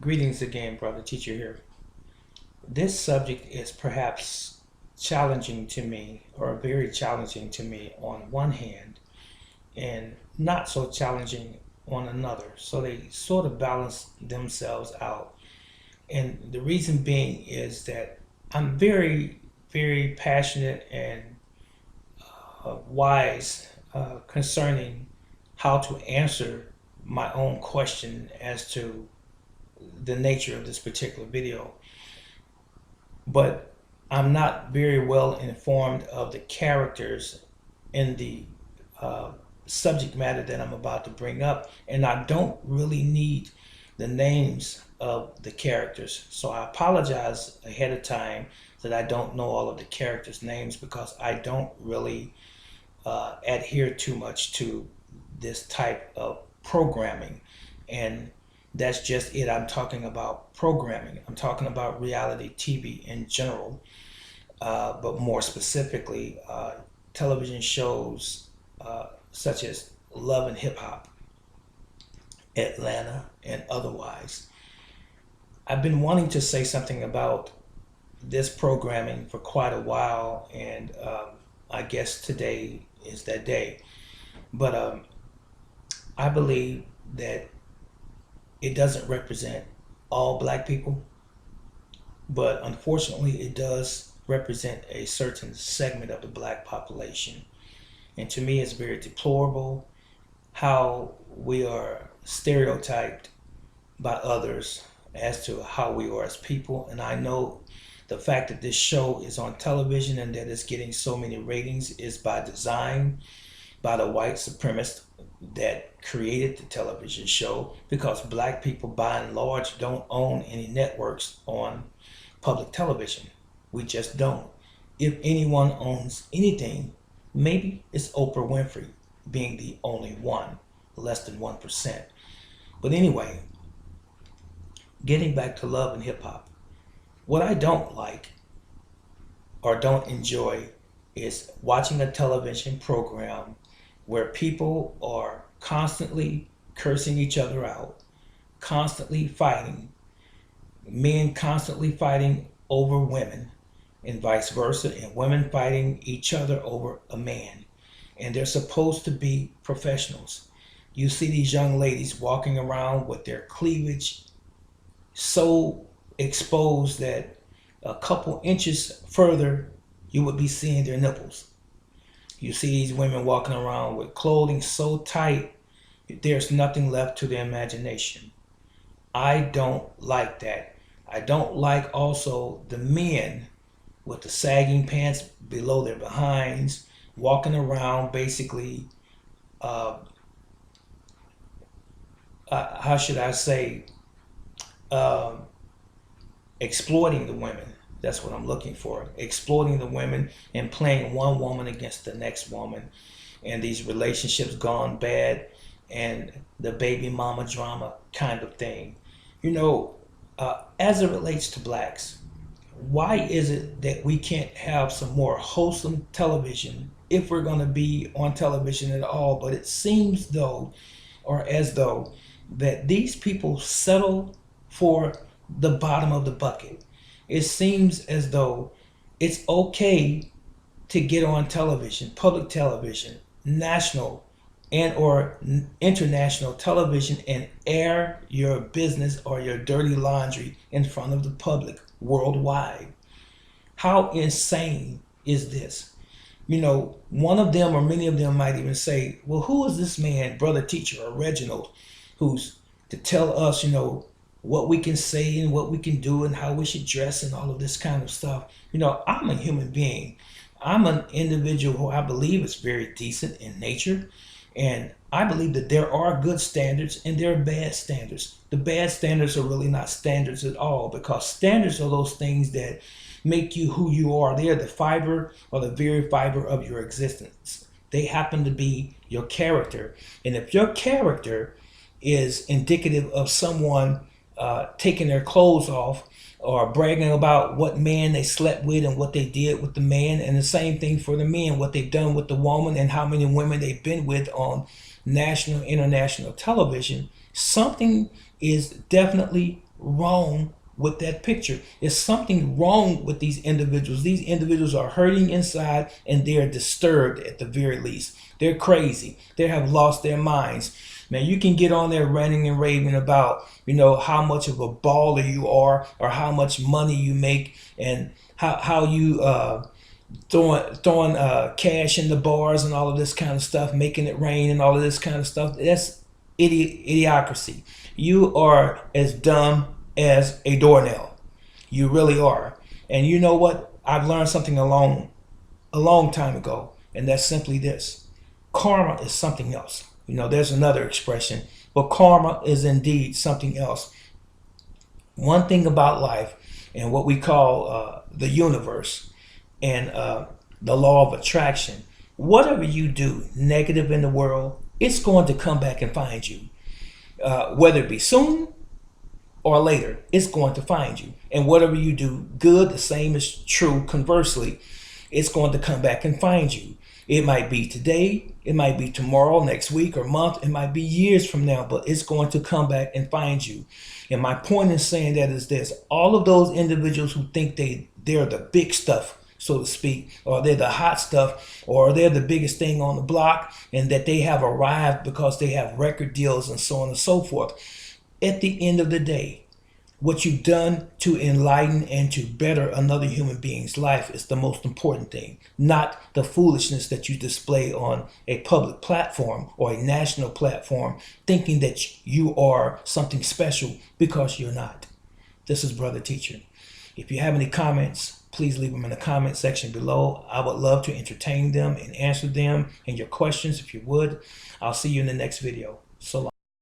Greetings again, brother teacher here. This subject is perhaps challenging to me, or very challenging to me on one hand, and not so challenging on another. So they sort of balance themselves out. And the reason being is that I'm very, very passionate and wise concerning how to answer my own question as to the nature of this particular video. But I'm not very well informed of the characters in the uh, subject matter that I'm about to bring up, and I don't really need the names of the characters. So I apologize ahead of time that I don't know all of the characters' names because I don't really adhere too much to this type of programming. And that's just it. I'm talking about programming. I'm talking about reality TV in general, but more specifically, television shows such as Love and Hip Hop, Atlanta, and otherwise. I've been wanting to say something about this programming for quite a while, and I guess today is that day. But I believe that it doesn't represent all black people, but unfortunately, it does represent a certain segment of the black population. And to me, it's very deplorable how we are stereotyped by others as to how we are as people. And I know the fact that this show is on television and that it's getting so many ratings is by design, by the white supremacists that created the television show, because black people by and large don't own any networks on public television. We just don't. If anyone owns anything, maybe it's Oprah Winfrey being the only one, less than 1%. But anyway, getting back to Love and Hip Hop, what I don't like or don't enjoy is watching a television program where people are constantly cursing each other out, constantly fighting, men constantly fighting over women, and vice versa, and women fighting each other over a man. And they're supposed to be professionals. You see these young ladies walking around with their cleavage so exposed that a couple inches further you would be seeing their nipples. You see these women walking around with clothing so tight there's nothing left to their imagination. I don't like that. I don't like also the men with the sagging pants below their behinds, walking around basically, uh, how should I say, uh, exploiting the women. That's what I'm looking for. Exploiting the women and playing one woman against the next woman. And these relationships gone bad and the baby mama drama kind of thing. You know, as it relates to blacks, why is it that we can't have some more wholesome television if we're going to be on television at all? But it seems though, or as though, that these people settle for the bottom of the bucket. It seems as though it's okay to get on television, public television, national and or international television, and air your business or your dirty laundry in front of the public worldwide. How insane is this? You know, one of them or many of them might even say, well, who is this man, brother teacher or Reginald, who's to tell us, what we can say and what we can do and how we should dress and all of this kind of stuff. I'm a human being. I'm an individual who I believe is very decent in nature. And I believe that there are good standards and there are bad standards. The bad standards are really not standards at all, because standards are those things that make you who you are. They are the fiber or the very fiber of your existence. They happen to be your character. And if your character is indicative of someone taking their clothes off or bragging about what man they slept with and what they did with the man, and the same thing for the men, what they've done with the woman and how many women they've been with on national, international television, something is definitely wrong with that picture. There's something wrong with these individuals. These individuals are hurting inside and they're disturbed at the very least. They're crazy. They have lost their minds. Man, you can get on there ranting and raving about, how much of a baller you are or how much money you make and how you throwing cash in the bars and all of this kind of stuff, making it rain and all of this kind of stuff. That's idiocracy. You are as dumb as a doornail. You really are. And you know what? I've learned something a long time ago, and that's simply this: karma is something else. There's another expression, but karma is indeed something else. One thing about life and what we call the universe and the law of attraction: whatever you do negative in the world, it's going to come back and find you. Whether it be soon or later, it's going to find you. And whatever you do good, the same is true conversely. It's going to come back and find you. It might be today, it might be tomorrow, next week or month, it might be years from now, but it's going to come back and find you. And my point in saying that is this: all of those individuals who think they're the big stuff, so to speak, or they're the hot stuff, or they're the biggest thing on the block, and that they have arrived because they have record deals and so on and so forth. At the end of the day, what you've done to enlighten and to better another human being's life is the most important thing, not the foolishness that you display on a public platform or a national platform, thinking that you are something special, because you're not. This is Brother Teacher. If you have any comments, please leave them in the comment section below. I would love to entertain them and answer them and your questions if you would. I'll see you in the next video. So long.